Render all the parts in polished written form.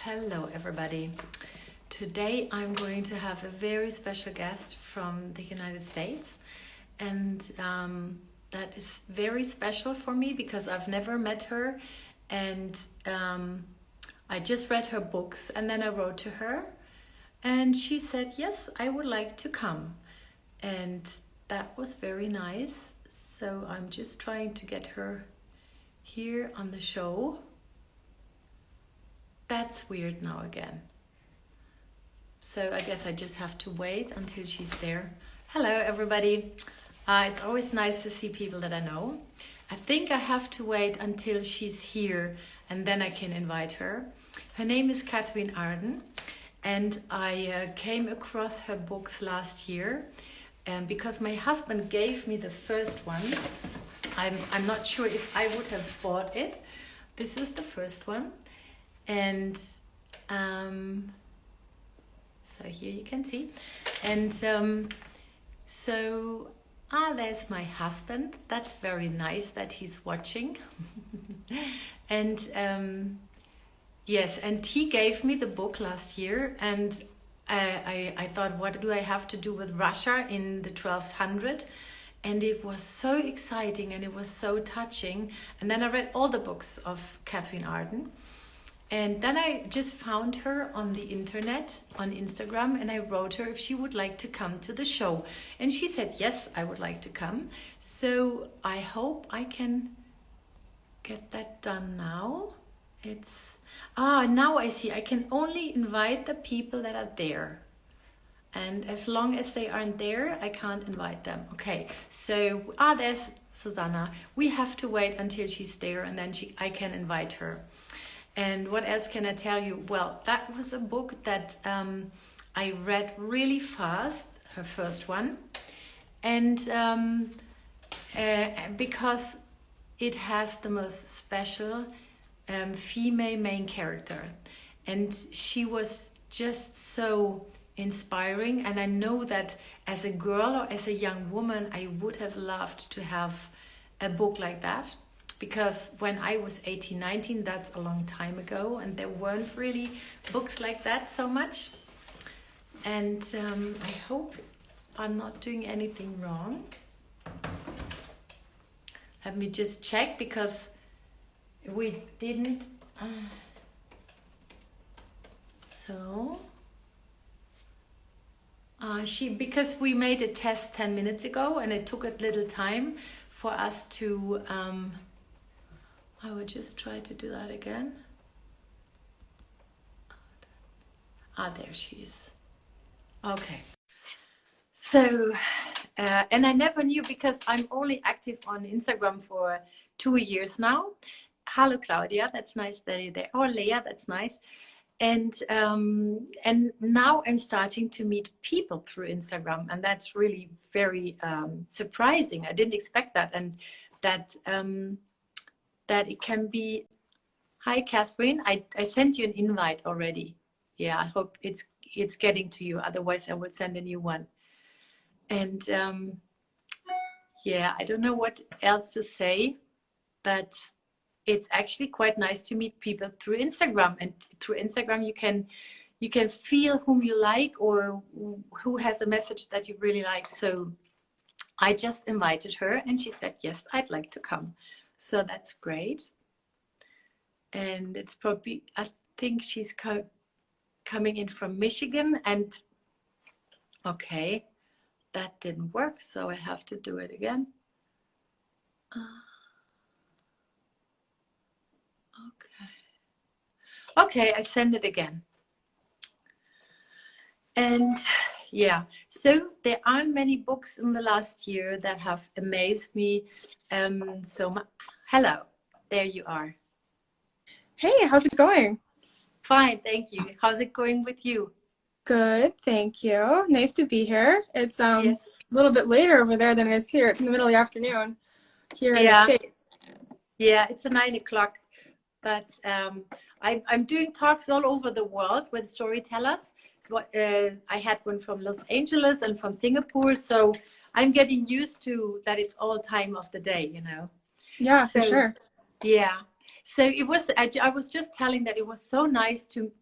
Hello everybody. Today I'm going to have a very special guest from the United States, and that is very special for me because I've never met her, and I just read her books and then I wrote to her and she said yes, I would like to come, and that was very nice. So I'm just trying to get her here on the show. That's weird now again. So I guess I just have to wait until she's there. Hello everybody. It's always nice to see people that I know. I think I have to wait until she's here and then I can invite her. Her name is Katherine Arden, and I came across her books last year because my husband gave me the first one. I'm not sure if I would have bought it. This is the first one. And so here you can see, and there's my husband. That's very nice that he's watching. And yes, and he gave me the book last year, and I thought, what do I have to do with Russia in the 1200? And it was so exciting and it was so touching. And then I read all the books of Katherine Arden. And then I just found her on the internet, on Instagram, and I wrote her if she would like to come to the show. And she said, yes, I would like to come. So I hope I can get that done now. Now I see, I can only invite the people that are there. And as long as they aren't there, I can't invite them. Okay, so, there's Susanna. We have to wait until she's there and then I can invite her. And what else can I tell you? Well, that was a book that I read really fast, her first one. And because it has the most special female main character. And she was just so inspiring. And I know that as a girl or as a young woman, I would have loved to have a book like that. Because when I was 18, 19, that's a long time ago, and there weren't really books like that so much. And I hope I'm not doing anything wrong. Let me just check, because we didn't. Because we made a test 10 minutes ago, and it took a little time for us to. I would just try to do that again. There she is. Okay. So, and I never knew, because I'm only active on Instagram for 2 years now. Hello, Claudia. That's nice that you're there. Oh, Leah, that's nice. And now I'm starting to meet people through Instagram, and that's really very surprising. I didn't expect that, and that it can be. Hi, Catherine. I sent you an invite already. Yeah, I hope it's getting to you. Otherwise, I would send a new one. And yeah, I don't know what else to say, but it's actually quite nice to meet people through Instagram. And through Instagram, you can feel whom you like or who has a message that you really like. So I just invited her, and she said, yes, I'd like to come. So that's great. And it's probably, I think she's coming in from Michigan, and okay, that didn't work, so I have to do it again. Okay, I send it again. And yeah, so there aren't many books in the last year that have amazed me so much. Hello, there you are. Hey, how's it going? Fine, thank you. How's it going with you? Good, thank you. Nice to be here. It's Yes. a little bit later over there than it is here. It's in the middle of the afternoon here in the States. Yeah, it's 9 o'clock. But I'm doing talks all over the world with storytellers. So, I had one from Los Angeles and from Singapore. So I'm getting used to that it's all time of the day, you know. Yeah, for sure. Yeah. So it was. I was just telling that it was so nice to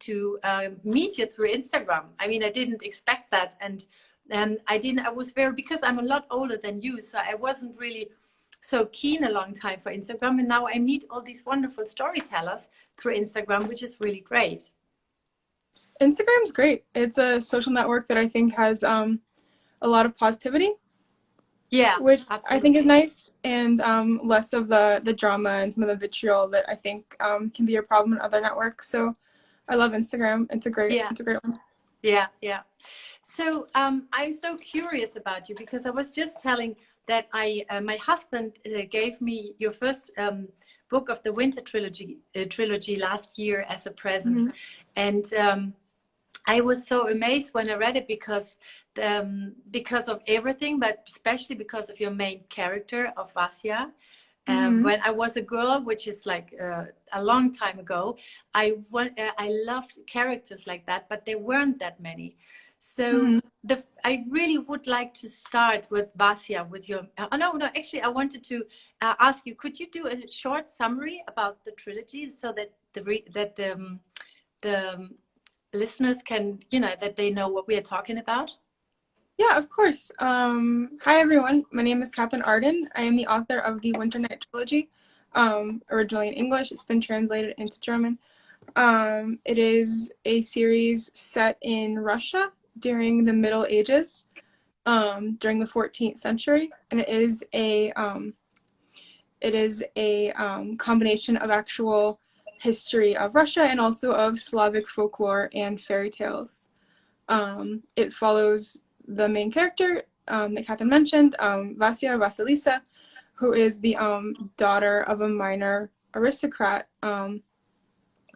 meet you through Instagram. I mean, I didn't expect that, and I didn't. I was very, because I'm a lot older than you, so I wasn't really so keen a long time for Instagram, and now I meet all these wonderful storytellers through Instagram, which is really great. Instagram's great. It's a social network that I think has a lot of positivity. Yeah, which absolutely. I think is nice, and less of the drama and some of the vitriol that I think can be a problem in other networks. So I love Instagram. It's a great one. Yeah, yeah. So I'm so curious about you, because I was just telling that my husband gave me your first book of the Winter trilogy last year as a present, Mm-hmm. and I was so amazed when I read it, because of everything, but especially because of your main character of Vasya. Mm-hmm. When I was a girl, which is like a long time ago, I loved characters like that, but there weren't that many. So I really would like to start with Vasya, with your. No, actually, I wanted to ask you: could you do a short summary about the trilogy, so that the listeners can, that they know what we are talking about? Yeah, of course. Hi, everyone. My name is Katherine Arden. I am the author of the Winternight Trilogy, originally in English. It's been translated into German. It is a series set in Russia during the Middle Ages, during the 14th century, and it is a combination of actual history of Russia and also of Slavic folklore and fairy tales. It follows the main character that Catherine mentioned, Vasya, Vasilisa, who is the daughter of a minor aristocrat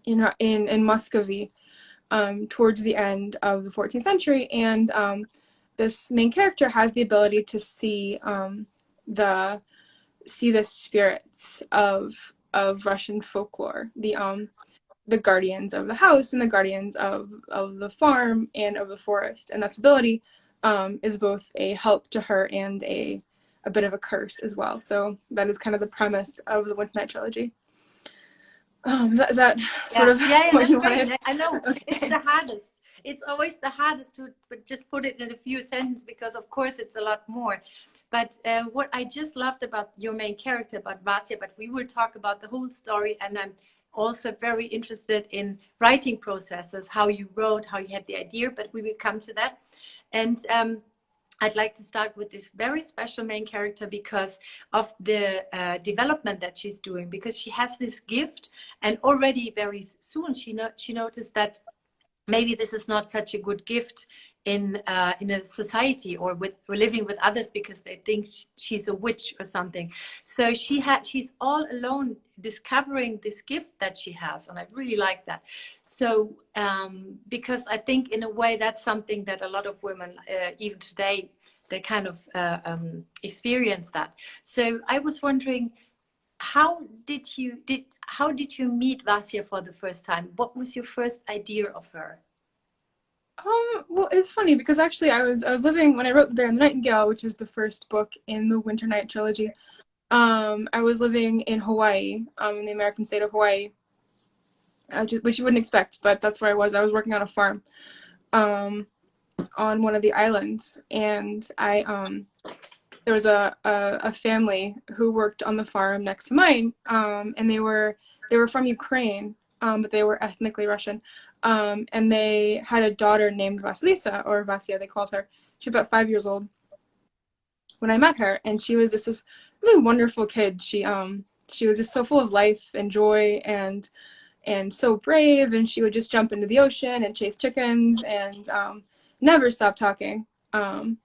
in Muscovy towards the end of the 14th century, and this main character has the ability to see the spirits of Russian folklore, the guardians of the house and the guardians of the farm and of the forest, and this ability is both a help to her and a bit of a curse as well. So that is kind of the premise of the Winternight Trilogy. Is that sort of what you wanted? I know. Okay. It's the hardest. It's always the hardest to just put it in a few sentences, because of course it's a lot more. But what I just loved about your main character, about Vasya, but we will talk about the whole story, and I'm also very interested in writing processes, how you wrote, how you had the idea, but we will come to that. And I'd like to start with this very special main character because of the development that she's doing, because she has this gift, and already very soon she noticed that maybe this is not such a good gift in a society, or living with others, because they think she's a witch or something. So she's all alone discovering this gift that she has, and I really like that. So because I think in a way that's something that a lot of women even today, they kind of experience that. So I was wondering, how did you meet Vasya for the first time? What was your first idea of her? Well, it's funny because actually I was living when I wrote The Nightingale, which is the first book in the Winternight Trilogy. I was living in Hawaii, in the American state of Hawaii, which you wouldn't expect, but that's where I was. I was working on a farm, on one of the islands, and there was a family who worked on the farm next to mine, and they were from Ukraine, but they were ethnically Russian. And they had a daughter named Vasilisa, or Vasya, they called her. She was about 5 years old when I met her, and she was just this really wonderful kid. She was just so full of life and joy, and so brave, and she would just jump into the ocean and chase chickens, and never stop talking. And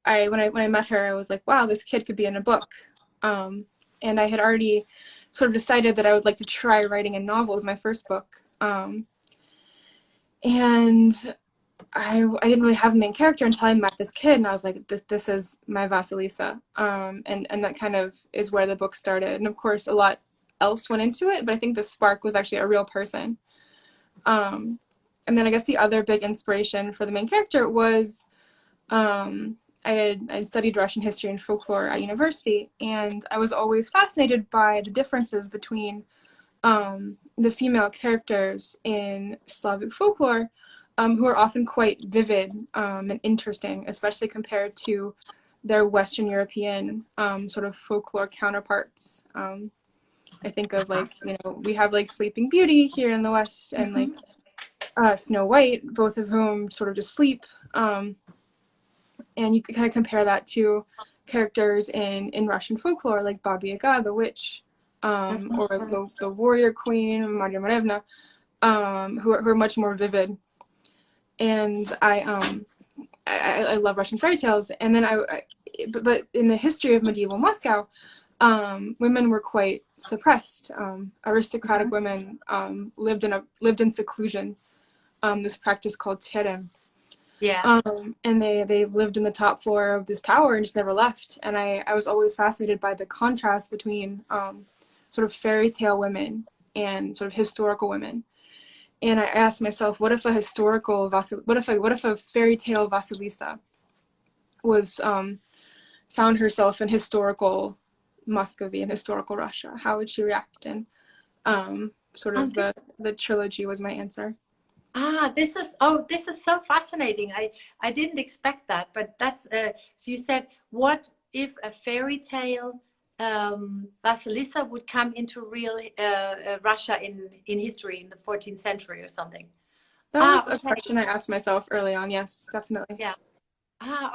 when I met her, I was like, wow, this kid could be in a book. And I had already sort of decided that I would like to try writing a novel as my first book. And I didn't really have a main character until I met this kid, and I was like, this is my Vasilisa. And that kind of is where the book started. And of course, a lot else went into it, but I think the spark was actually a real person. And then I guess the other big inspiration for the main character was, I I studied Russian history and folklore at university, and I was always fascinated by the differences between the female characters in Slavic folklore, who are often quite vivid and interesting, especially compared to their Western European sort of folklore counterparts. I think of like, we have like Sleeping Beauty here in the West and like Snow White, both of whom sort of just sleep. And you can kind of compare that to characters in Russian folklore like Baba Yaga, the witch, or the warrior queen, Maria Marevna, who are much more vivid. And I love Russian fairy tales. And then but in the history of medieval Moscow, women were quite suppressed. Aristocratic women lived in seclusion. This practice called terem. Yeah. And they lived in the top floor of this tower and just never left. And I was always fascinated by the contrast between sort of fairy tale women and sort of historical women. And I asked myself, what if a fairy tale Vasilisa was found herself in historical Muscovy and historical Russia? How would she react? And sort of the trilogy was my answer. This is so fascinating. I didn't expect that, but that's so you said, what if a fairy tale Vasilisa would come into real Russia in history in the 14th century or something? That was a question I asked myself early on. Yes, definitely. Yeah.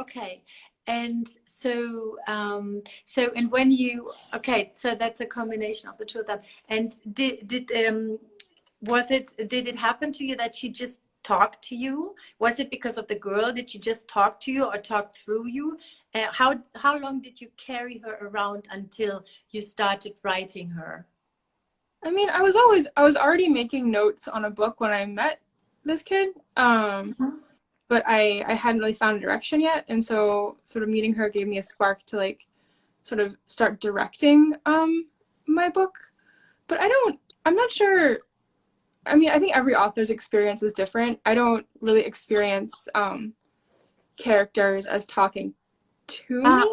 Okay. And so and when you so that's a combination of the two of them. And did it happen to you that she just talked to you? Was it because of the girl? Did she just talk to you or talk through you? How long did you carry her around until you started writing her? I mean, I was already making notes on a book when I met this kid, but I hadn't really found a direction yet, and so sort of meeting her gave me a spark to like sort of start directing my book. But I'm not sure. I mean, I think every author's experience is different. I don't really experience characters as talking to me.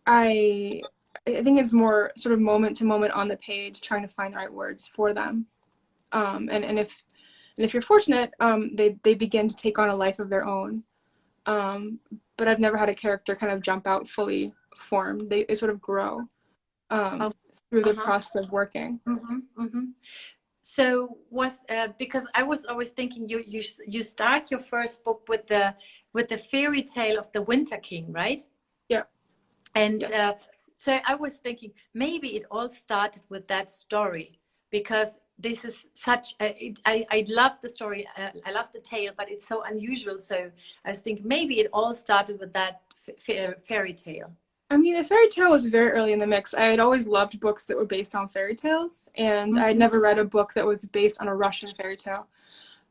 I think it's more sort of moment to moment on the page, trying to find the right words for them. And if you're fortunate, they begin to take on a life of their own. But I've never had a character kind of jump out fully formed. They sort of grow through the process of working. So because I was always thinking you start your first book with the fairy tale of the Winter King, right? Yeah. And so I was thinking maybe it all started with that story, because this is such I love the story, I love the tale, but it's so unusual. So I was thinking maybe it all started with that fairy tale. I mean, the fairy tale was very early in the mix. I had always loved books that were based on fairy tales, and I had never read a book that was based on a Russian fairy tale.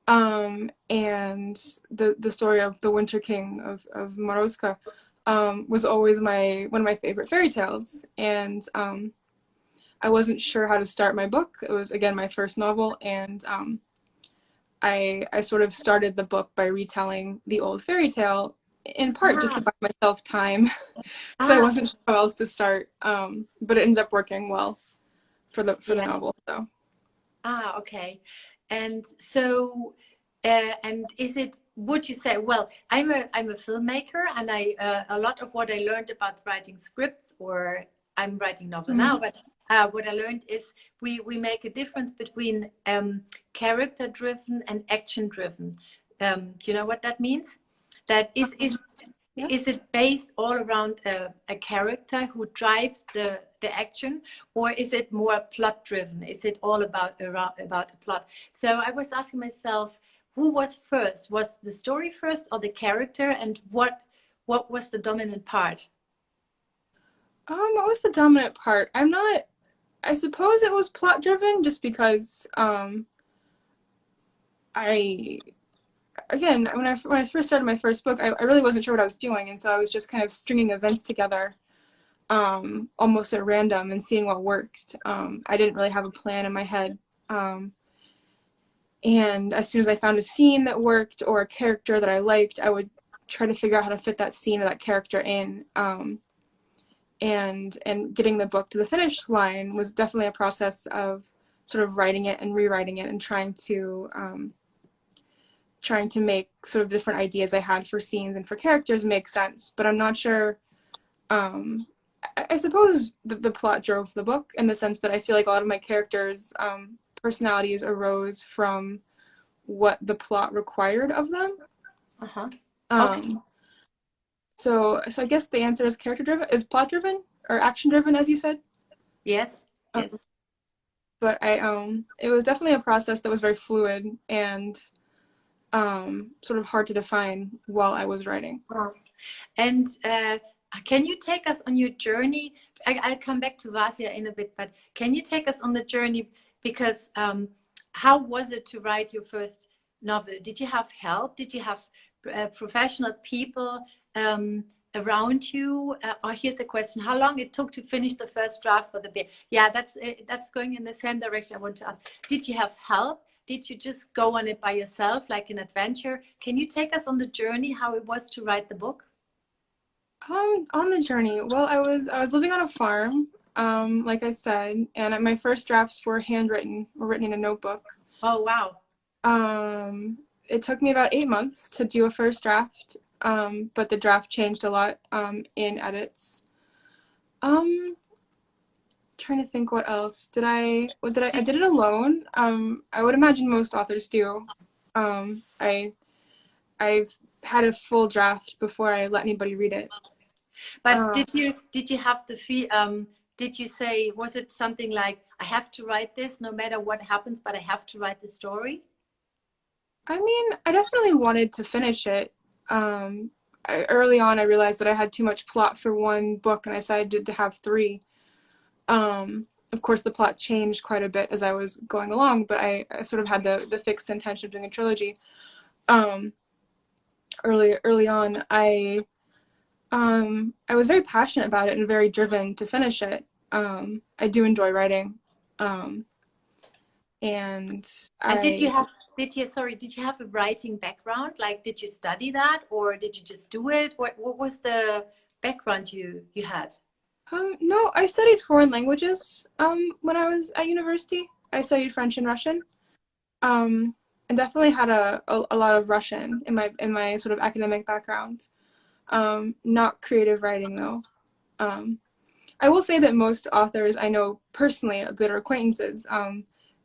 And the story of the Winter King of Morozka was always one of my favorite fairy tales. And I wasn't sure how to start my book. It was, again, my first novel, and I sort of started the book by retelling the old fairy tale, in part just to buy myself time, because I wasn't sure how else to start. But it ended up working well for the novel. So. Okay. And so, and would you say, well, I'm a filmmaker, and a lot of what I learned about writing scripts, or I'm writing novel now, but what I learned is we make a difference between character driven and action driven. Do you know what that means? That is it based all around a character who drives the action, or is it more plot driven? Is it all about a plot? So I was asking myself, who was first? Was the story first or the character, and what was the dominant part? What was the dominant part? I suppose it was plot driven, just because again, when I first started my first book, I really wasn't sure what I was doing, and so I was just kind of stringing events together, almost at random, and seeing what worked. I didn't really have a plan in my head, and as soon as I found a scene that worked or a character that I liked, I would try to figure out how to fit that scene or that character in. And getting the book to the finish line was definitely a process of sort of writing it and rewriting it and trying to make sort of different ideas I had for scenes and for characters make sense. But I'm not sure. I suppose the plot drove the book in the sense that I feel like a lot of my characters' personalities arose from what the plot required of them. Uh-huh. Okay. So I guess the answer is character driven, is plot driven or action driven, as you said. Yes. Yes. But it was definitely a process that was very fluid and sort of hard to define while I was writing. And can you take us on your journey? I'll come back to Vasya in a bit, but can you take us on the journey? Because how was it to write your first novel? Did you have help? Did you have professional people around you? Or here's a question: how long it took to finish the first draft for the bear? Yeah, that's going in the same direction I want to ask. Did you have help? Did you just go on it by yourself, like an adventure? Can you take us on the journey, how it was to write the book? On the journey, well, I was living on a farm, like I said, and my first drafts were handwritten, were written in a notebook. Oh, wow. It took me about 8 months to do a first draft, but the draft changed a lot in edits. Trying to think what else. I did it alone. I would imagine most authors do. I've had a full draft before I let anybody read it. But did you have the feel? Did you say, was it something like, I have to write this no matter what happens, but I have to write the story? I mean, I definitely wanted to finish it. Early on, I realized that I had too much plot for one book, and I decided to have 3. Of course, the plot changed quite a bit as I was going along, but I sort of had the fixed intention of doing a trilogy. Early on, I was very passionate about it and very driven to finish it. I do enjoy writing, and did you have a writing background? Like, did you study that, or did you just do it? What was the background you had? No, I studied foreign languages when I was at university. I studied French and Russian, and definitely had a lot of Russian in my sort of academic background. Not creative writing though. I will say that most authors I know personally that are acquaintances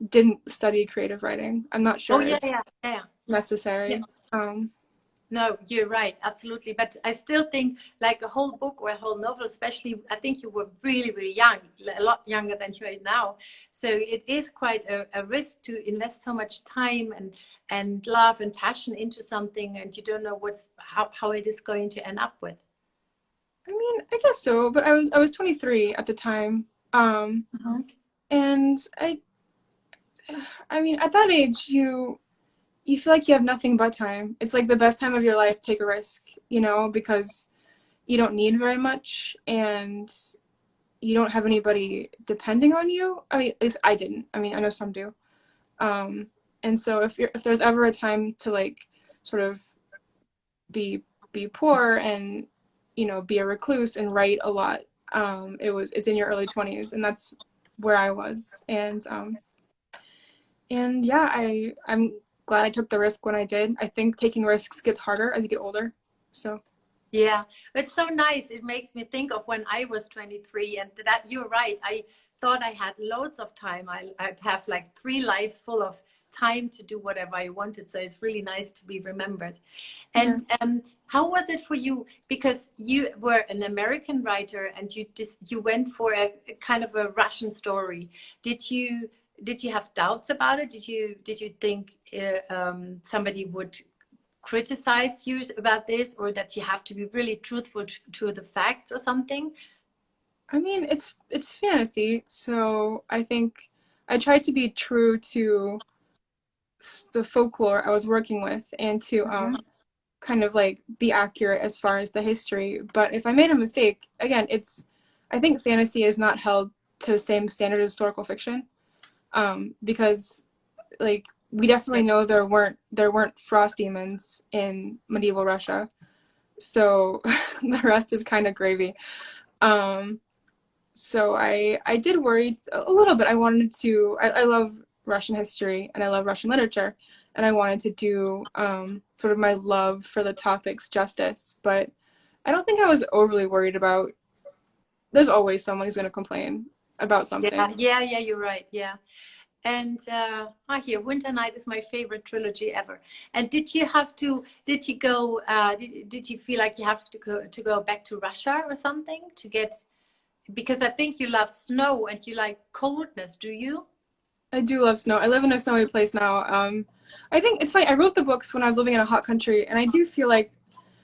didn't study creative writing. I'm not sure it's necessary. Yeah. No, you're right, absolutely. But I still think like a whole book or a whole novel, especially, I think you were really, really young, a lot younger than you are now. So it is quite a risk to invest so much time and love and passion into something, and you don't know how it is going to end up with. I mean, I guess so, but I was 23 at the time, and I mean, at that age, you feel like you have nothing but time. It's like the best time of your life. Take a risk, because you don't need very much, and you don't have anybody depending on you. I mean, at least I didn't. I mean, I know some do. And so if there's ever a time to like sort of be poor and be a recluse and write a lot, it's in your early 20s, and that's where I was. And yeah, I'm glad I took the risk when I did. I think taking risks gets harder as you get older. So yeah, it's so nice. It makes me think of when I was 23, and that you're right. I thought I had loads of time. I'd have like 3 lives full of time to do whatever I wanted. So it's really nice to be remembered. And how was it for you? Because you were an American writer and you went for a kind of a Russian story. Did you have doubts about it? Did you think somebody would criticize you about this, or that you have to be really truthful to the facts or something? I mean, it's fantasy, so I think I tried to be true to the folklore I was working with and to kind of like be accurate as far as the history. But if I made a mistake, again, I think fantasy is not held to the same standard as historical fiction, because like we definitely know there weren't frost demons in medieval Russia. so the rest is kind of gravy. Um, so I did worry a little bit. I wanted to. I love Russian history and I love Russian literature, and I wanted to do sort of my love for the topics justice. But I don't think I was overly worried about. There's always someone who's going to complain about Yeah, something. yeah, yeah, you're right. Yeah. And here, Winternight is my favorite trilogy ever. And did you go, did you feel like you have to go back to Russia or something to get, because I think you love snow and you like coldness, do you? I do love snow. I live in a snowy place now. I think it's funny. I wrote the books when I was living in a hot country, and I do feel like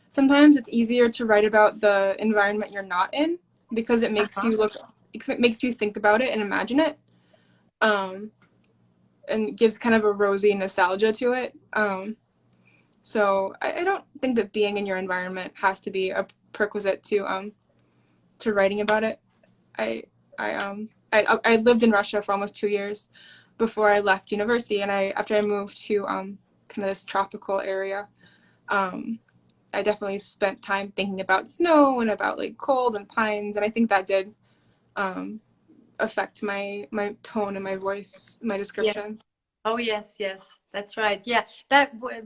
sometimes it's easier to write about the environment you're not in because it makes Uh-huh. you look, it makes you think about it and imagine it, um, and gives kind of a rosy nostalgia to it. So I don't think that being in your environment has to be a prerequisite to writing about it. I I lived in Russia for almost 2 years before I left university, and I after I moved to kind of this tropical area, um, I definitely spent time thinking about snow and about like cold and pines, and I think that did um, affect my tone and my voice, my Yes. descriptions. Oh yes, yes, that's right. Yeah,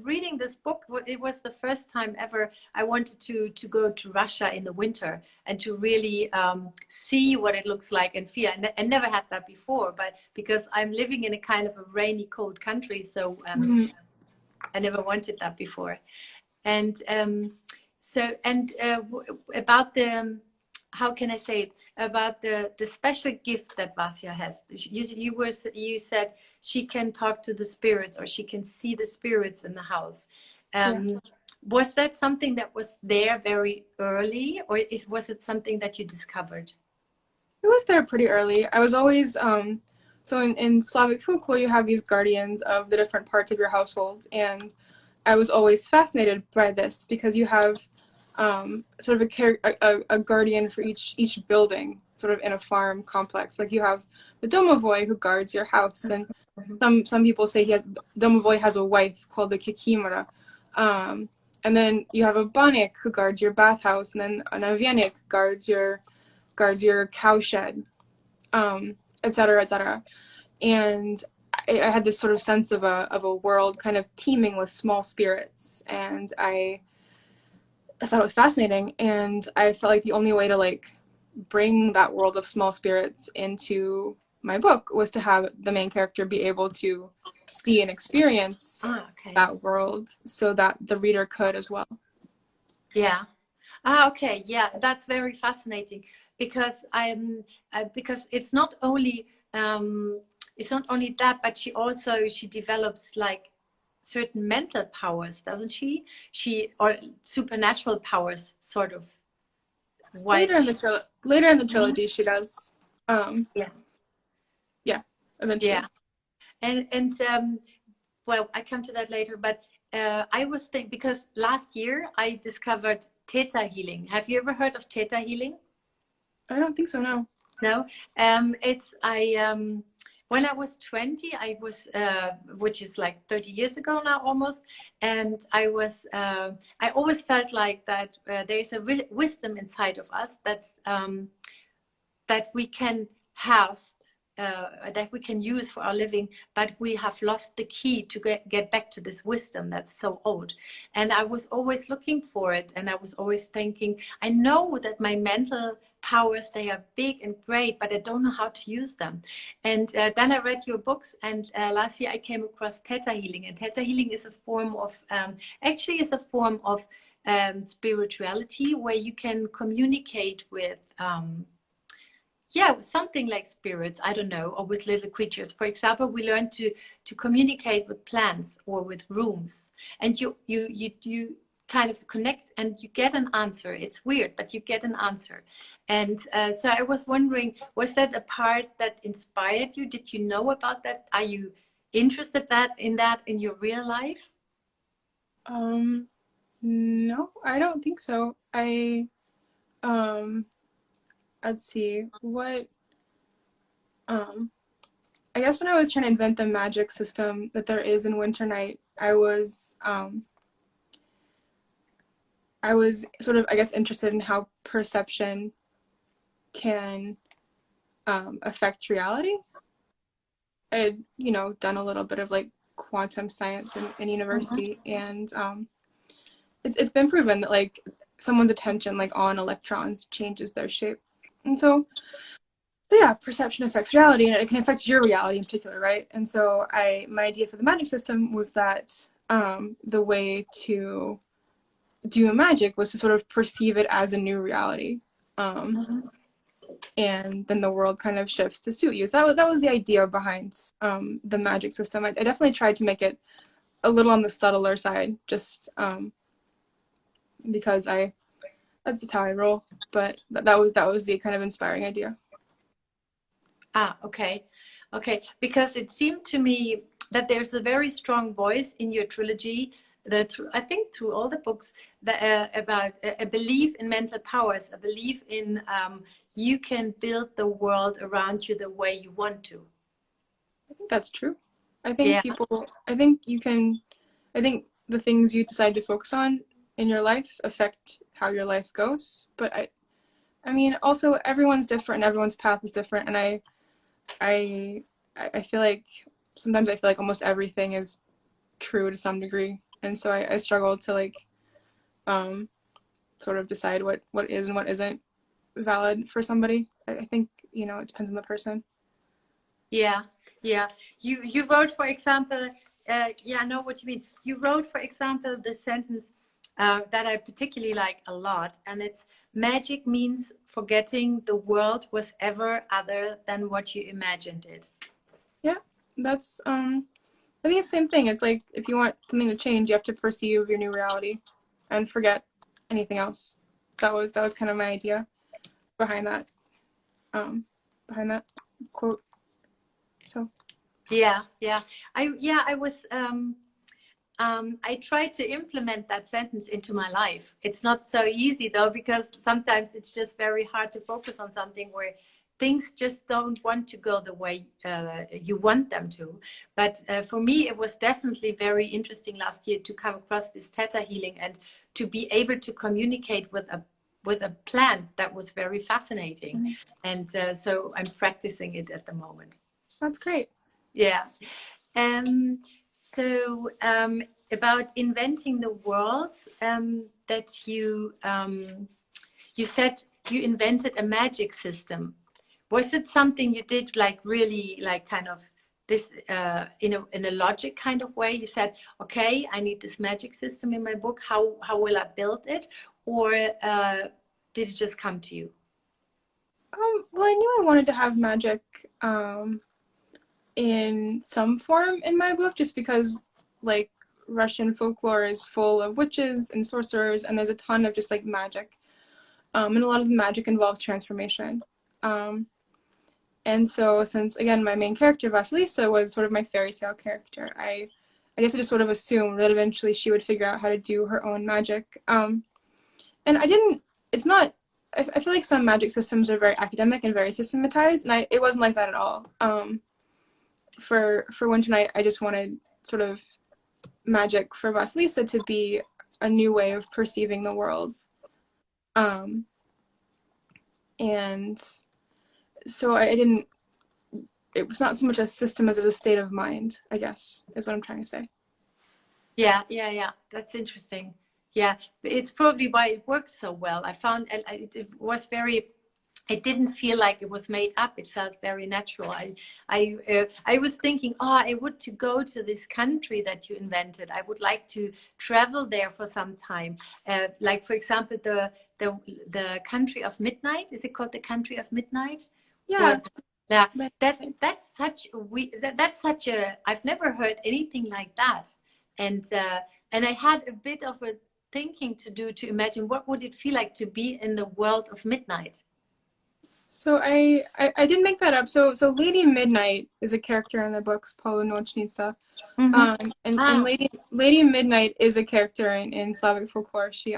reading this book, it was the first time ever I wanted to go to Russia in the winter and to really see what it looks like and feel. I never had that before, but because I'm living in a kind of a rainy, cold country, so Mm, I never wanted that before. And about the how can I say it, about the special gift that Vasya has. You said she can talk to the spirits or she can see the spirits in the house. yeah, Was that something that was there very early, or was it something that you discovered? it was there pretty early. I was always so in Slavic folklore you have these guardians of the different parts of your household, and I was always fascinated by this because you have sort of a guardian for each building, sort of in a farm complex. Like you have the Domovoi who guards your house, and Mhm. some people say Domovoi has a wife called the Kikimora. And then you have a Banik who guards your bathhouse, and then an Avyanik guards your cowshed, et cetera, et cetera. And I had this sort of sense of a world kind of teeming with small spirits, and I thought it was fascinating, and I felt like the only way to like bring that world of small spirits into my book was to have the main character be able to see and experience Ah, okay. that world so that the reader could as well. Yeah. Ah, okay. Yeah, that's very fascinating because because it's not only that, but she develops like certain mental powers, doesn't she? She or supernatural powers, sort of. Why? Later in the Mhm. trilogy, she does. Um, Yeah, yeah, yeah, eventually. and well, I come to that later, but. I was thinking because last year I discovered theta healing. Have you ever heard of theta healing? I don't think so. No. No, it's I when I was 20, I was which is like 30 years ago now almost, and I always felt like that there is a wisdom inside of us that we can have that we can use for our living, but we have lost the key to get back to this wisdom that's so old. And I was always looking for it, and I was always thinking, I know that my mental powers, they are big and great, but I don't know how to use them. And then I read your books, and last year I came across theta healing, and theta healing is a form of actually is a form of spirituality where you can communicate with yeah, something like spirits, I don't know, or with little creatures. For example, we learn to communicate with plants or with rooms, and you kind of connect and you get an answer. It's weird, but you get an answer. And so I was wondering, was that a part that inspired you? Did you know about that? Are you interested that in your real life? Um, no, I don't think so. Um, let's see what um I guess when I was trying to invent the magic system that there is in Winternight, I was sort of, I guess, interested in how perception can affect reality. I had, you know, done a little bit of like quantum science in university, and it's been proven that like someone's attention like on electrons changes their shape, and so yeah, perception affects reality, and it can affect your reality in particular, right? And so my idea for the magic system was that the way to do magic was to sort of perceive it as a new reality. And then the world kind of shifts to suit you. So that was the idea behind the magic system. I definitely tried to make it a little on the subtler side, just because that's just how I roll. But that was the kind of inspiring idea. Ah, okay. Okay. Because it seemed to me that there's a very strong voice in your trilogy that I think through all the books that, about a belief in mental powers, a belief in you can build the world around you the way you want to. I think that's true. Yeah. I think you can, I think the things you decide to focus on in your life affect how your life goes. But I mean, also everyone's different and everyone's path is different. And I feel like sometimes I feel like almost everything is true to some degree. And so I struggle to like sort of decide what is and what isn't valid for somebody. I think, you know, it depends on the person. Yeah, yeah. You wrote, for example, yeah, I know what you mean. You wrote, for example, the sentence that I particularly like a lot, and it's magic means forgetting the world was ever other than what you imagined it. Yeah, that's I think it's the same thing. It's like if you want something to change, you have to perceive your new reality and forget anything else. That was kind of my idea behind that behind that quote. So Yeah, yeah. I was I try to implement that sentence into my life. It's not so easy though, because sometimes it's just very hard to focus on something where things just don't want to go the way you want them to. But for me, it was definitely very interesting last year to come across this theta healing and to be able to communicate with a plant that was very fascinating. And so I'm practicing it at the moment. that's great. Yeah. Um, so about inventing the worlds, that you said you invented a magic system. Was it something you did like really like kind of this in a logic kind of way? You said, okay, I need this magic system in my book. How will I build it? Or did it just come to you? Well, I knew I wanted to have magic in some form in my book, just because like Russian folklore is full of witches and sorcerers, and there's a ton of just like magic. And a lot of the magic involves transformation. And so since, again, my main character, Vasilisa, was sort of my fairy tale character, I guess I just sort of assumed that eventually she would figure out how to do her own magic. And I didn't, it's not, I feel like some magic systems are very academic and very systematized, and it wasn't like that at all. For Winternight, I just wanted sort of magic for Vasilisa to be a new way of perceiving the world. And so I didn't, it was not so much a system as a state of mind, I guess, is what I'm trying to say. Yeah, yeah, yeah. That's interesting. Yeah, it's probably why it works so well. I found it was very. It didn't feel like it was made up. It felt very natural. I was thinking, oh, I would to go to this country that you invented. I would like to travel there for some time. Like for example, the country of midnight. Is it called the country of midnight? Yeah. Where, yeah, that's such a. I've never heard anything like that. And I had a bit of a thinking to do to imagine what would it feel like to be in the world of midnight. So I didn't make that up. So Lady Midnight is a character in the books, Polunocnica. And Ah, Lady Midnight is a character in Slavic folklore. She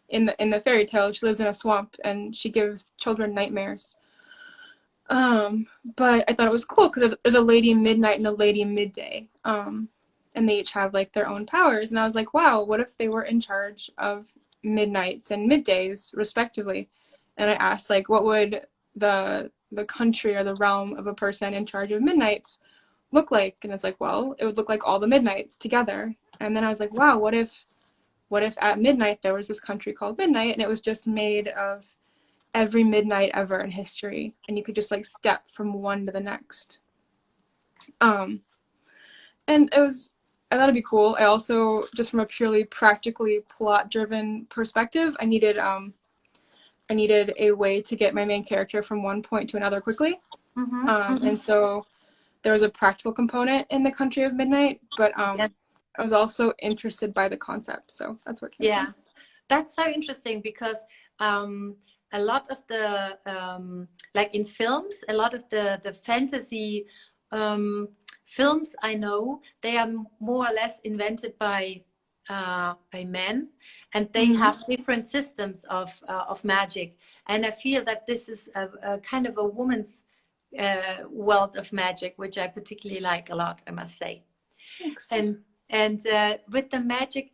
in the fairy tale, she lives in a swamp and she gives children nightmares. But I thought it was cool because there's a Lady Midnight and a Lady Midday. And they each have like their own powers. And I was like, wow, what if they were in charge of midnights and middays respectively, and I asked like what would the country or the realm of a person in charge of midnights look like, and it's like, well, it would look like all the midnights together. And then I was like, wow, what if at midnight there was this country called Midnight, and it was just made of every midnight ever in history, and you could just like step from one to the next. And I thought it'd be cool. I also, just from a purely practically plot-driven perspective, I needed a way to get my main character from one point to another quickly. And so there was a practical component in the Country of Midnight, but I was also interested by the concept, so that's what came from. That's so interesting, because a lot of the like in films, a lot of the fantasy films I know, they are more or less invented by men, and they have different systems of magic. And I feel that this is a kind of a woman's world of magic, which I particularly like a lot, I must say. Thanks. And with the magic,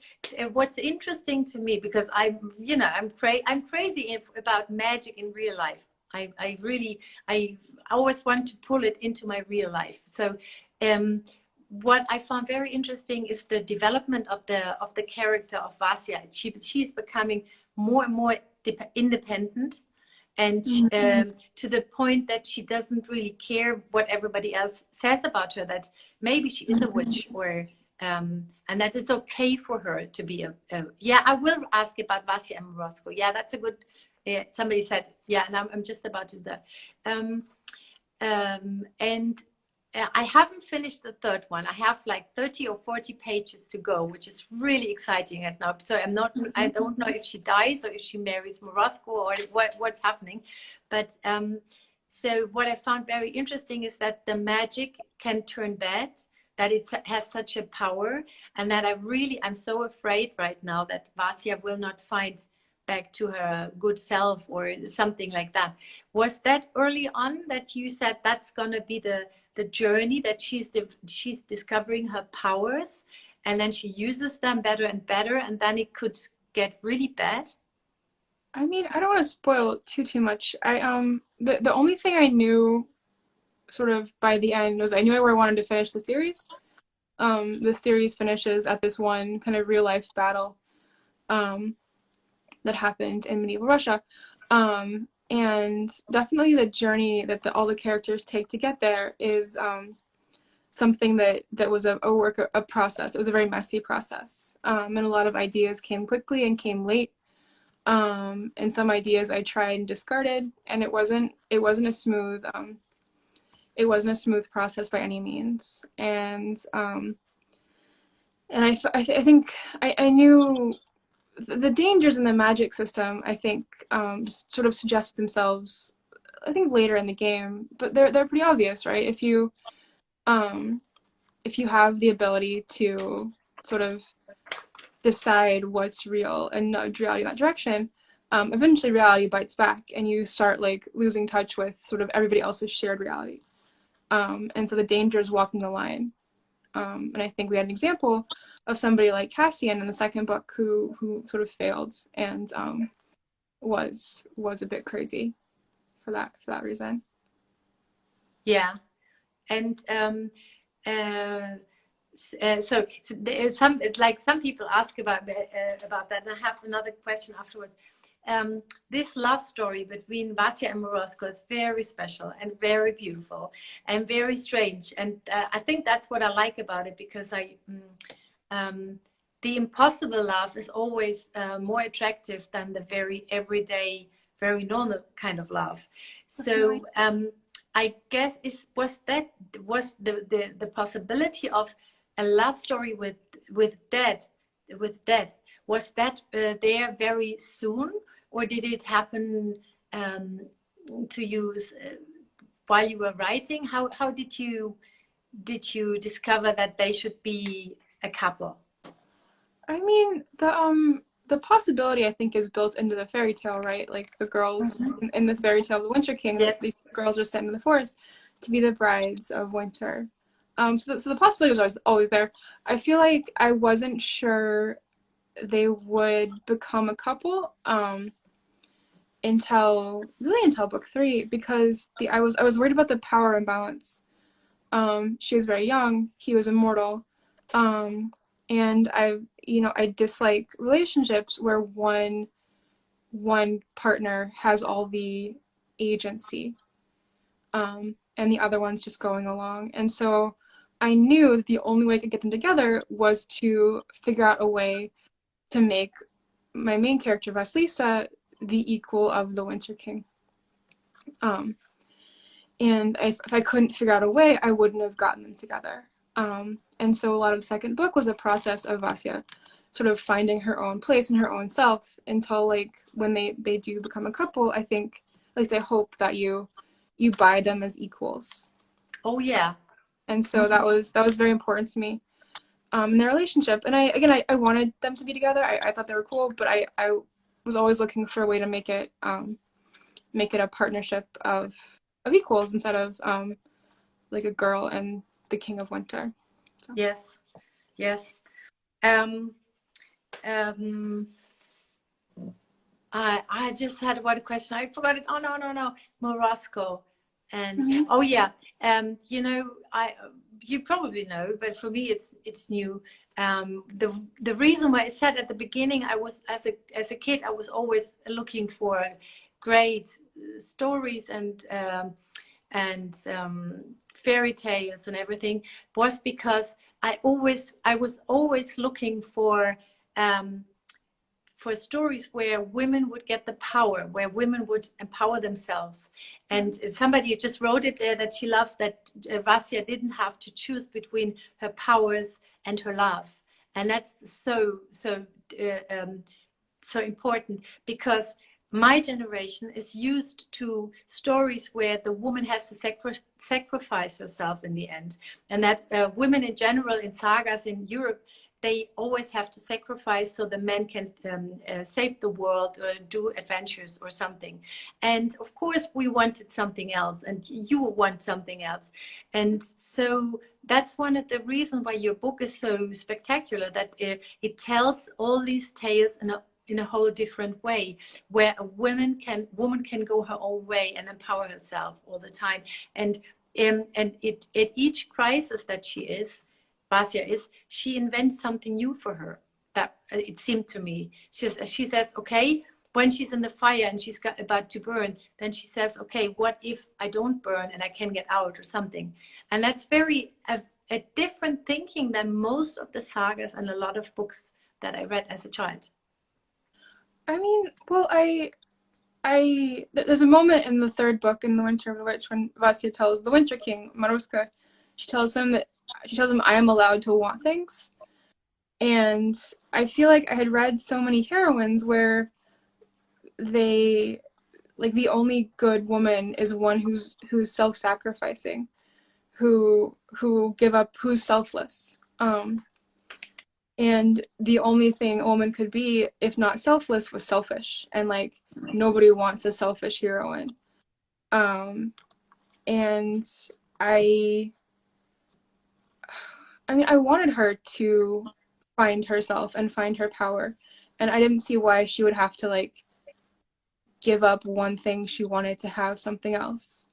what's interesting to me, because I'm crazy about magic in real life. I always want to pull it into my real life. So what I found very interesting is the development of the character of Vasya. She's becoming more and more independent, and to the point that she doesn't really care what everybody else says about her, that maybe she is a witch, or and that it's okay for her to be I will ask about Vasya and Morozko. Yeah, that's a good, somebody said, yeah, and I'm just about to do that. And I haven't finished the third one. I have like 30 or 40 pages to go, which is really exciting right now. So I don't know if she dies or if she marries Morozko, or what's happening. But so what I found very interesting is that the magic can turn bad, that it has such a power, and that I'm so afraid right now that Vasya will not find back to her good self or something like that. Was that early on that you said that's going to be the journey, that she's discovering her powers, and then she uses them better and better, and then it could get really bad? I mean, I don't want to spoil too much. The only thing I knew sort of by the end was I knew where I wanted to finish the series. The series finishes at this one kind of real life battle that happened in medieval Russia. And definitely the journey that all the characters take to get there is something that was a process. It was a very messy process. And a lot of ideas came quickly and came late. And some ideas I tried and discarded, and it wasn't a smooth process by any means. And I think I knew the dangers in the magic system. I think just sort of suggest themselves, I think, later in the game, but they're pretty obvious, right? If you have the ability to sort of decide what's real and nudge reality in that direction, eventually reality bites back, and you start like losing touch with sort of everybody else's shared reality. And so the danger is walking the line. And I think we had an example of somebody like Katherin in the second book who sort of failed and was a bit crazy for that reason. Yeah. And so there's some people ask about that, and I have another question afterwards. This love story between Vasya and Morozko is very special and very beautiful and very strange, and I think that's what I like about it, because the impossible love is always more attractive than the very everyday, very normal kind of love. So I guess was the possibility of a love story with death, was that there very soon, or did it happen to you while you were writing? How did you discover that they should be a couple? I mean, the possibility, I think, is built into the fairy tale, right? Like the girls in the fairy tale of the Winter King, the girls are sent into the forest to be the brides of winter. So the possibility was always there. I feel like I wasn't sure they would become a couple until book 3, because I was worried about the power imbalance. She was very young, he was immortal, and I dislike relationships where one partner has all the agency, and the other one's just going along. And so I knew that the only way I could get them together was to figure out a way to make my main character, Vasilisa, the equal of the Winter King. And if I couldn't figure out a way, I wouldn't have gotten them together. And so a lot of the second book was a process of Vasya sort of finding her own place and her own self until, like, when they do become a couple, I think, at least I hope, that you buy them as equals. Oh yeah. And so that was very important to me, in their relationship. And I wanted them to be together. I thought they were cool, but I was always looking for a way to make it a partnership of equals instead of like a girl and the King of Winter. So. Yes. I just had one question. I forgot it. Oh no. Morosco. And oh yeah. You probably know, but for me it's new. The reason why I said at the beginning, I was as a kid, I was always looking for great stories and fairy tales and everything, was because I was always looking for stories where women would get the power, where women would empower themselves. And somebody just wrote it there that she loves that Vasya didn't have to choose between her powers and her love. And that's so important, because my generation is used to stories where the woman has to sacrifice herself in the end, and that women in general in sagas in Europe, they always have to sacrifice so the men can save the world or do adventures or something. And of course we wanted something else, and you want something else. And so that's one of the reasons why your book is so spectacular, that it tells all these tales in a whole different way, where a woman can go her own way and empower herself all the time. And at each crisis that Vasya is, she invents something new for her. That it seemed to me. She says, okay, when she's in the fire and she's about to burn, then she says, okay, what if I don't burn and I can get out or something? And that's very a different thinking than most of the sagas and a lot of books that I read as a child. I mean, well, there's a moment in the third book, in The Winter of the Witch, when Vasya tells the Winter King, Maruska, she tells him, I am allowed to want things. And I feel like I had read so many heroines where they, like, the only good woman is one who's self-sacrificing, who's selfless. And the only thing a woman could be, if not selfless, was selfish. And, like, nobody wants a selfish heroine. And I wanted her to find herself and find her power. And I didn't see why she would have to, like, give up one thing she wanted to have something else.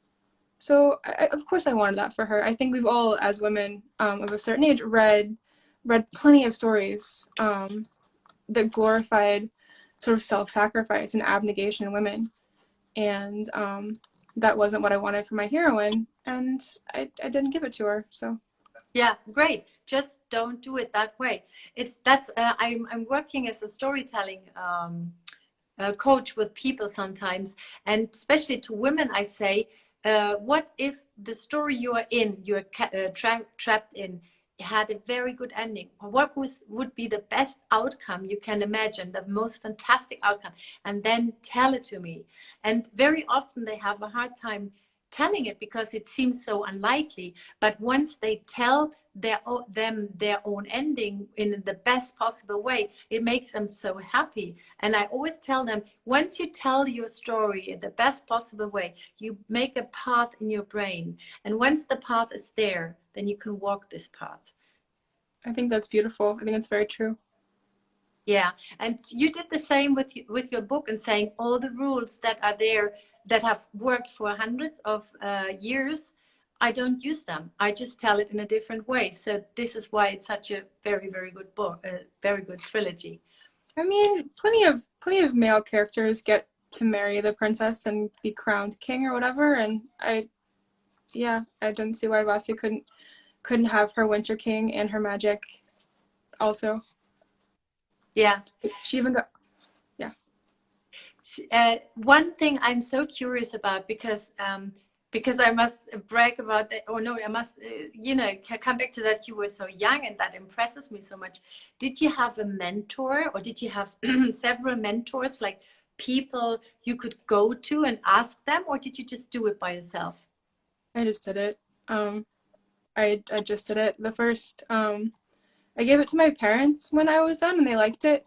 So, of course I wanted that for her. I think we've all, as women of a certain age, read plenty of stories that glorified sort of self-sacrifice and abnegation in women. And that wasn't what I wanted for my heroine, and I didn't give it to her, so. Yeah, great. Just don't do it that way. I'm working as a storytelling coach with people sometimes, and especially to women, I say, what if the story you're trapped in had a very good ending? What would be the best outcome you can imagine, the most fantastic outcome? And then tell it to me. And very often they have a hard time telling it because it seems so unlikely. But once they tell their own ending in the best possible way, it makes them so happy. And I always tell them, once you tell your story in the best possible way, you make a path in your brain. And once the path is there, then you can walk this path. I think that's beautiful. I think it's very true. Yeah, and you did the same with your book and saying all the rules that are there that have worked for hundreds of years. I don't use them. I just tell it in a different way. So this is why it's such a very, very good book, a very good trilogy. I mean, plenty of male characters get to marry the princess and be crowned king or whatever, and I don't see why Vasya couldn't have her Winter King and her magic also. Yeah. She even got One thing I'm so curious about because I must brag about that, or no, I must come back to that. You were so young, and that impresses me so much. Did you have a mentor, or did you have several mentors, like people you could go to and ask them, or did you just do it by yourself? I just did it. I just did it. The first I gave it to my parents when I was done, and they liked it.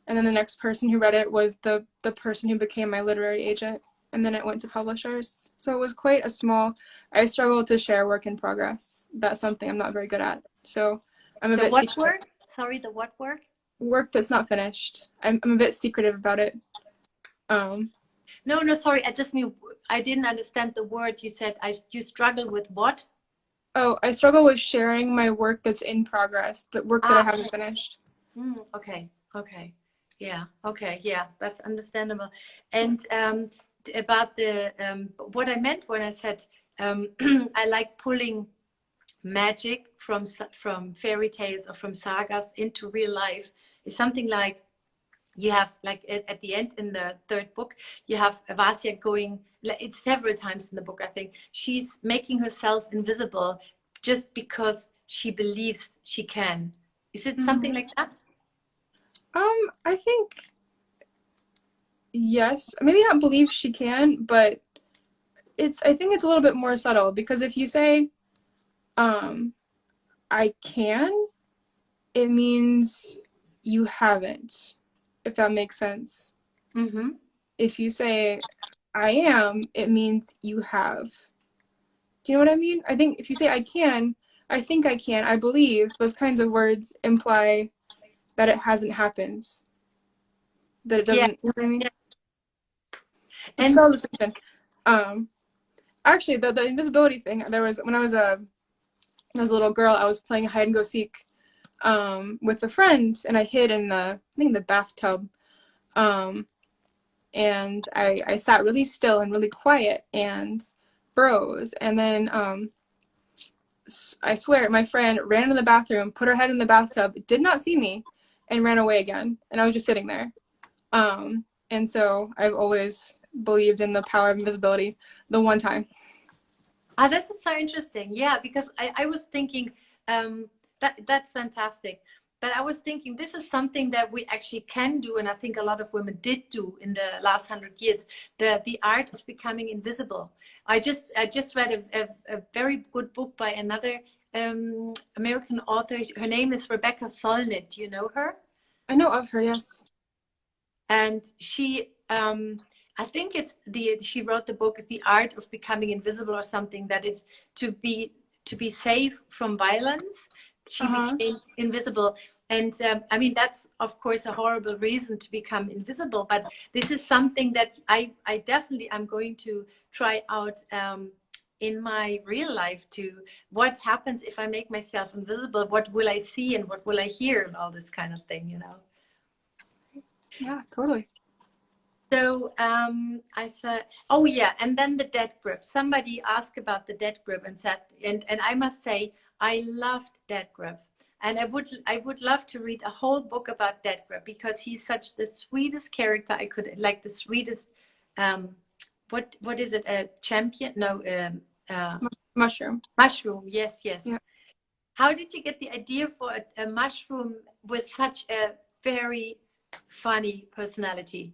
And then the next person who read it was the person who became my literary agent, and then it went to publishers. So it was quite a small. I struggle to share work in progress. That's something I'm not very good at. So I'm a The bit what secretive. work? Sorry, the what work? Work that's not finished. I'm a bit secretive about it. No, no, sorry. I just mean I didn't understand the word you said. You struggle with what? Oh, I struggle with sharing my work that's in progress, the work that I Ah, haven't finished. okay, okay, yeah, okay, yeah, that's understandable. And about the what I meant when I said I like pulling magic from fairy tales or from sagas into real life is something like you have like at the end in the third book you have Vasya going, it's several times in the book, I think she's making herself invisible just because she believes she can. Is it something Mm-hmm. like that? I think yes. Maybe not believe she can, but I think it's a little bit more subtle because if you say, um, I can, it means you haven't, if that makes sense. Mm-hmm. If you say, I am, it means you have. Do you know what I mean? I think if you say, I think I can, I believe, those kinds of words imply that it hasn't happened. That it Yeah, doesn't, you know what I mean? yeah. It's a And subtle distinction. Um, Actually, the invisibility thing, there was, when I was a little girl, I was playing hide and go seek with a friend, and I hid in I think the bathtub. Um, and I sat really still and really quiet and froze. And then I swear, my friend ran in the bathroom, put her head in the bathtub, did not see me, and ran away again. And I was just sitting there. And so I've always believed in the power of invisibility. The one time. this is so interesting. Yeah, because I was thinking that's fantastic. But I was thinking this is something that we actually can do, and I think a lot of women did do in the last 100 years. The art of becoming invisible. I just read a very good book by another American author. Her name is Rebecca Solnit. Do you know her? I know of her, yes. And I think she wrote the book The Art of Becoming Invisible or something, that is to be safe from violence. She Uh-huh. became invisible. And I mean, that's of course a horrible reason to become invisible, but this is something that I definitely am going to try out in my real life. To what happens if I make myself invisible, what will I see and what will I hear, and all this kind of thing, you know. Yeah, totally. So I said, oh yeah, and then the dead grip. Somebody asked about the dead grip and said, and I must say, I loved dead grip, and I would love to read a whole book about dead grip because he's such the sweetest character I could, like the sweetest. Um, what is it? A champion? No, Mushroom. mushroom. Yes, yes. Yeah. How did you get the idea for a mushroom with such a very funny personality?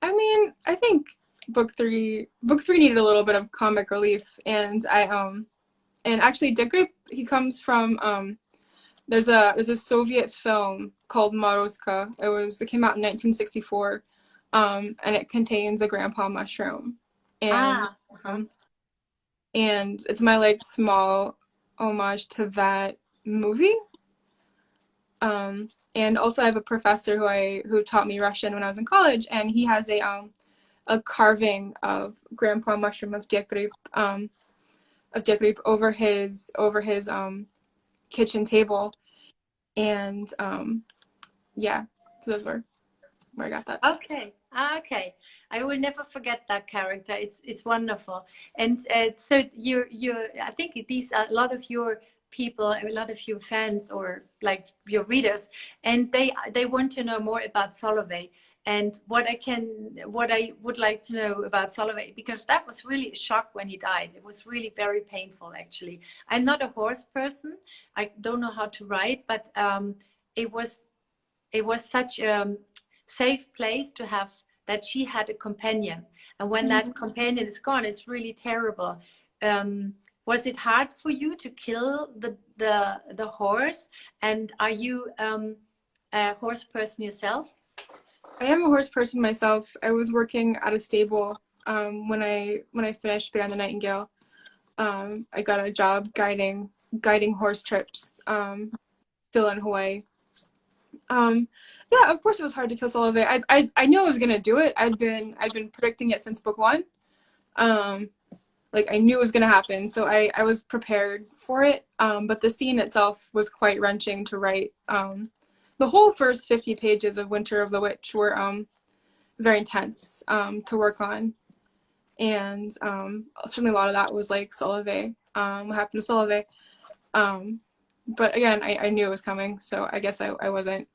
I mean, I think book three needed a little bit of comic relief, and actually Dick Grape, he comes from there's a Soviet film called Moroska. It came out in 1964, and it contains a grandpa mushroom, and Ah, uh-huh. um, and it's my like small homage to that movie. And also I have a professor who taught me Russian when I was in college, and he has a carving of grandpa mushroom of degrip over his kitchen table. And yeah, so those were where I got that. Okay, okay. I will never forget that character. It's wonderful. And so you I think these are a lot of your people, a lot of your fans or like your readers, and they want to know more about Solovey. And what I would like to know about Solovey, because that was really a shock when he died. It was really very painful, actually. I'm not a horse person. I don't know how to ride, but it was it was such a safe place to have that she had a companion. And when that companion is gone, it's really terrible. Was it hard for you to kill the horse? And are you a horse person yourself? I am a horse person myself. I was working at a stable when I finished Bear and the Nightingale. I got a job guiding horse trips still in Hawaii. Yeah, of course it was hard to kill Solovey. I knew I was gonna do it. I'd been predicting it since book one. Like I knew it was gonna happen, so I was prepared for it. But the scene itself was quite wrenching to write. The whole first 50 pages of Winter of the Witch were very intense to work on, and certainly a lot of that was like Solovey. What happened to Solovey? But again, I knew it was coming, so I guess I wasn't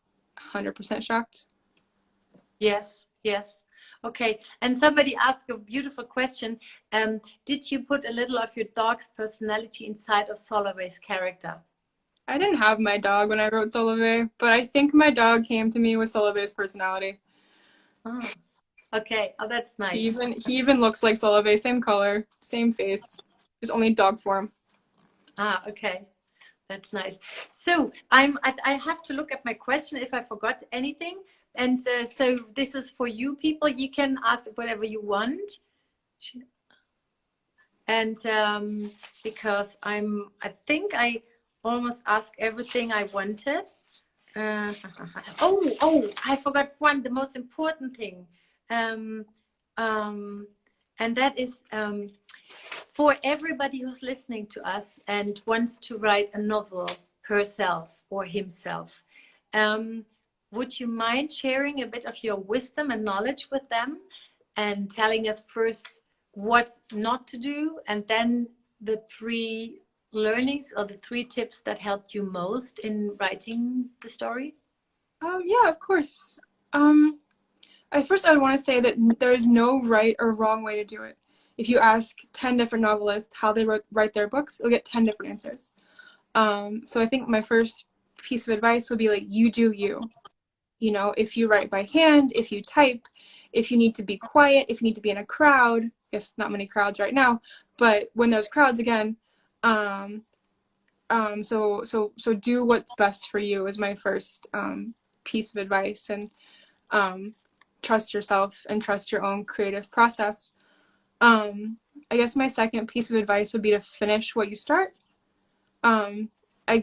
100% shocked. Yes, yes. Okay. And somebody asked a beautiful question. Did you put a little of your dog's personality inside of Solovey's character? I didn't have my dog when I wrote Solovey, but I think my dog came to me with Solovey's personality. Oh, okay. Oh, that's nice. He even looks like Solovey, same color, same face, just only dog form. Ah, okay. That's nice. So I have to look at my question if I forgot anything. And so this is for you people. You can ask whatever you want. And because I think I almost asked everything I wanted. I forgot the most important thing. Um, and that is for everybody who's listening to us and wants to write a novel herself or himself. Would you mind sharing a bit of your wisdom and knowledge with them and telling us first what not to do and then the 3 learnings or the 3 tips that helped you most in writing the story? Yeah, of course. First, I would want to say that there is no right or wrong way to do it. If you ask 10 different novelists how they write their books, you'll get 10 different answers. So I think my first piece of advice would be like, you do you. You know, if you write by hand, if you type, if you need to be quiet, if you need to be in a crowd, I guess not many crowds right now, but when there's crowds again, so do what's best for you is my first piece of advice, and trust yourself and trust your own creative process. I guess my second piece of advice would be to finish what you start. I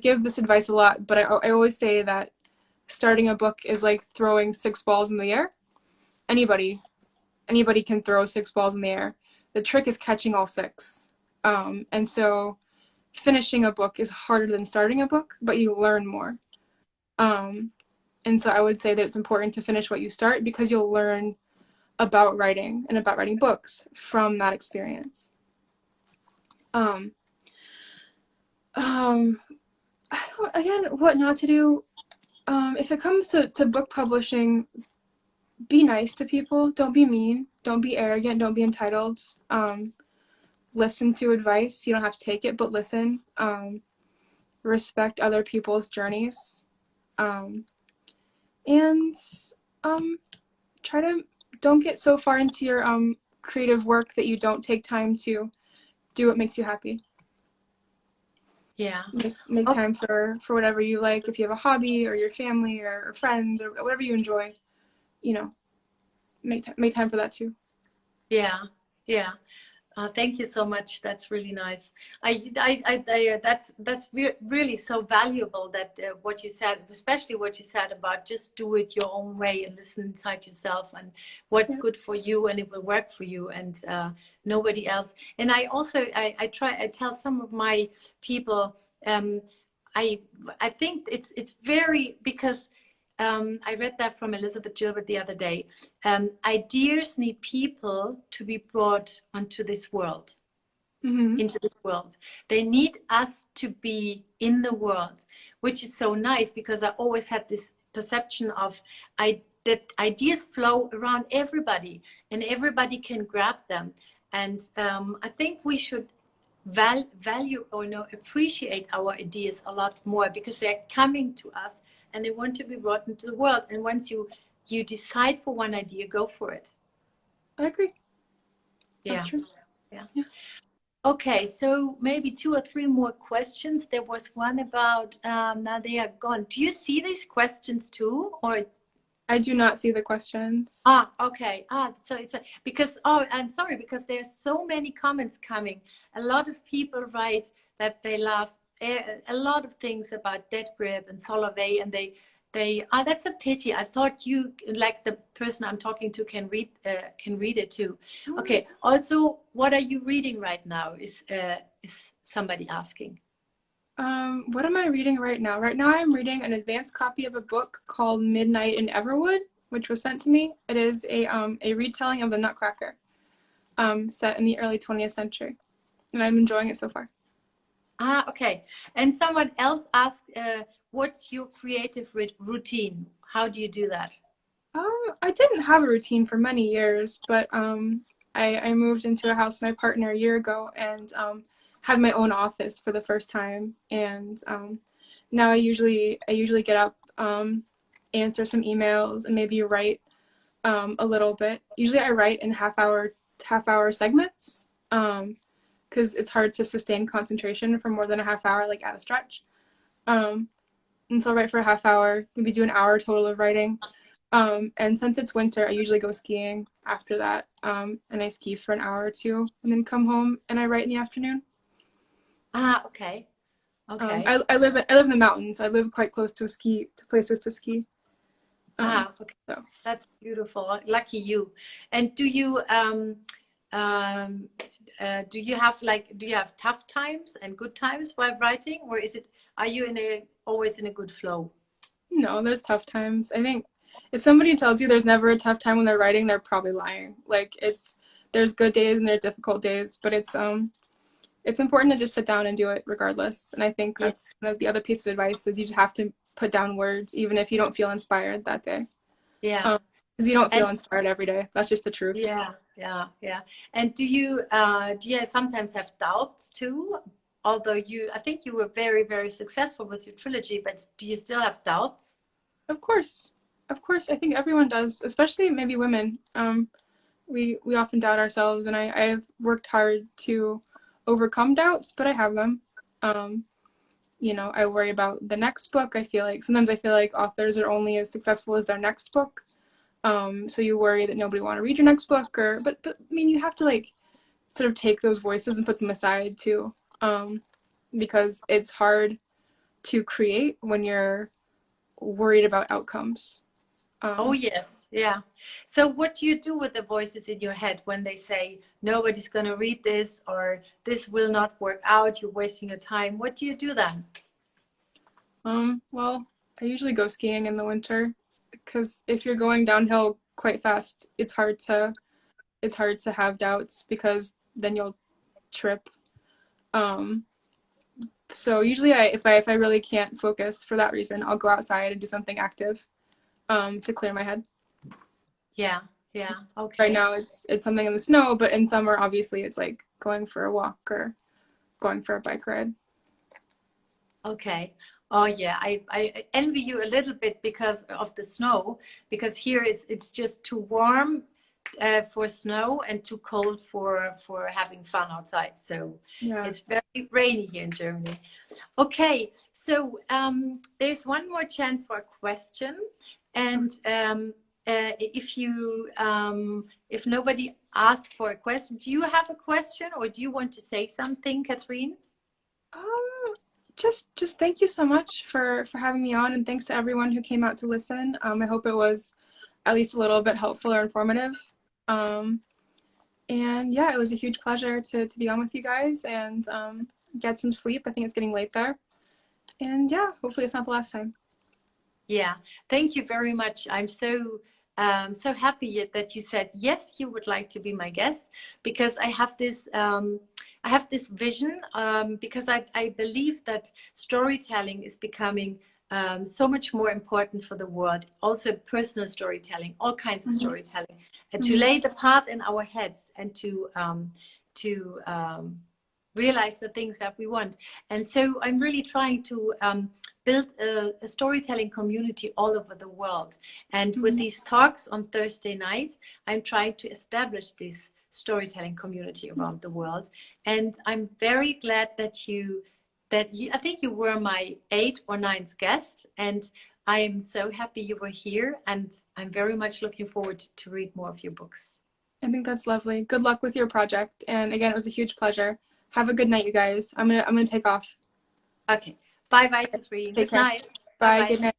give this advice a lot, but I always say that starting a book is like throwing 6 balls in the air. Anybody can throw 6 balls in the air. The trick is catching all 6. And so finishing a book is harder than starting a book, but you learn more. And so I would say that it's important to finish what you start because you'll learn about writing and about writing books from that experience. Again, what not to do. If it comes to book publishing, be nice to people. Don't be mean. Don't be arrogant. Don't be entitled. Listen to advice. You don't have to take it, but listen. Respect other people's journeys. And don't get so far into your creative work that you don't take time to do what makes you happy. Yeah. Make time for whatever you like. If you have a hobby or your family or friends or whatever you enjoy, you know, make time for that too. Yeah. Thank you so much. That's really nice. That's really so valuable that what you said, especially what you said about just do it your own way and listen inside yourself and what's Yeah. good for you and it will work for you and nobody else. And I also I tell some of my people um, I I think it's very because I read that from Elizabeth Gilbert the other day. Ideas need people to be brought onto this world, Hmm. into this world. They need us to be in the world, which is so nice because I always had this perception of that ideas flow around everybody and everybody can grab them. And I think we should value or appreciate our ideas a lot more because they're coming to us and they want to be brought into the world. And once you decide for one idea, go for it. I agree. That's Yeah. true. Yeah. Yeah. Okay, so maybe two or three more questions. There was one about now they are gone. Do you see these questions too, or I do not see the questions. okay. So it's because I'm sorry because there's so many comments coming. A lot of people write that they love a lot of things about Dead Grip and Solovey, and they that's a pity. I thought you like the person I'm talking to can read it too. Okay. Also, what are you reading right now? Is somebody asking? What am I reading right now? Right now I'm reading an advanced copy of a book called Midnight in Everwood, which was sent to me. It is a retelling of the Nutcracker, set in the early 20th century. And I'm enjoying it so far. Okay. And someone else asked, what's your creative routine? How do you do that? I didn't have a routine for many years, but I moved into a house with my partner a year ago and had my own office for the first time. And now I usually get up, answer some emails, and maybe write a little bit. Usually I write in half hour segments because it's hard to sustain concentration for more than a half hour, like at a stretch. Um, and so I'll write for a half hour, maybe do an hour total of writing. And since it's winter, I usually go skiing after that. And I ski for an hour or two and then come home and I write in the afternoon. Okay. Um, Okay. I, I live in the mountains, so I live quite close to places to ski. Okay. So That's beautiful. Lucky you. And um, do you have do you have tough times and good times while writing, or are you always in a good flow? no, there's tough times. I think if somebody tells you there's never a tough time when they're writing, they're probably lying. Like there's good days and there's difficult days, but it's important to just sit down and do it regardless. And I think Yeah. that's kind of the other piece of advice is you just have to put down words even if you don't feel inspired that day. Yeah. Because you don't And feel inspired every day. That's just the truth. yeah, yeah, yeah. And do you sometimes have doubts too? Although I think you were very, very successful with your trilogy, but do you still have doubts? Of course. Of course, I think everyone does, especially maybe women. We often doubt ourselves, and I've worked hard to overcome doubts, but I have them. Um, I worry about the next book. Sometimes I feel like authors are only as successful as their next book. So you worry that nobody will want to read your next book, but I mean, you have to sort of take those voices and put them aside too, because it's hard to create when you're worried about outcomes. Oh, Um, yes. Yeah. So what do you do with the voices in your head when they say nobody's going to read this or this will not work out, you're wasting your time? What do you do then? well, I usually go skiing in the winter because if you're going downhill quite fast, it's hard to have doubts because then you'll trip. Um, so usually if I really can't focus for that reason, I'll go outside and do something active to clear my head. Yeah. Yeah. Right Okay. now it's something in the snow, but in summer obviously it's like going for a walk or going for a bike ride. Okay. Oh yeah, I envy you a little bit because of the snow, because here it's just too warm for snow and too cold for having fun outside. So Yeah. it's very rainy here in Germany. Okay, so there's one more chance for a question, and if nobody asks for a question, do you have a question or do you want to say something, Katherin? Um, just thank you so much for having me on, and thanks to everyone who came out to listen. I hope it was at least a little bit helpful or informative. And yeah, it was a huge pleasure to be on with you guys and get some sleep. I think it's getting late there. And yeah, hopefully it's not the last time. Yeah, thank you very much. I'm so happy that you said yes, you would like to be my guest, because I have this vision, because I believe that storytelling is becoming so much more important for the world. Also personal storytelling, all kinds of storytelling, and to lay the path in our heads and to realize the things that we want. And so I'm really trying to build a storytelling community all over the world. And with these talks on Thursday nights, I'm trying to establish this storytelling community around the world. And I'm very glad that I think you were my 8th or 9th guest, and I'm so happy you were here, and I'm very much looking forward to read more of your books. I think that's lovely. Good luck with your project. And again, it was a huge pleasure. Have a good night, you guys. I'm gonna take off. Okay. Bye bye, Katherin. Take Good care. night. Bye Bye. bye. Good night.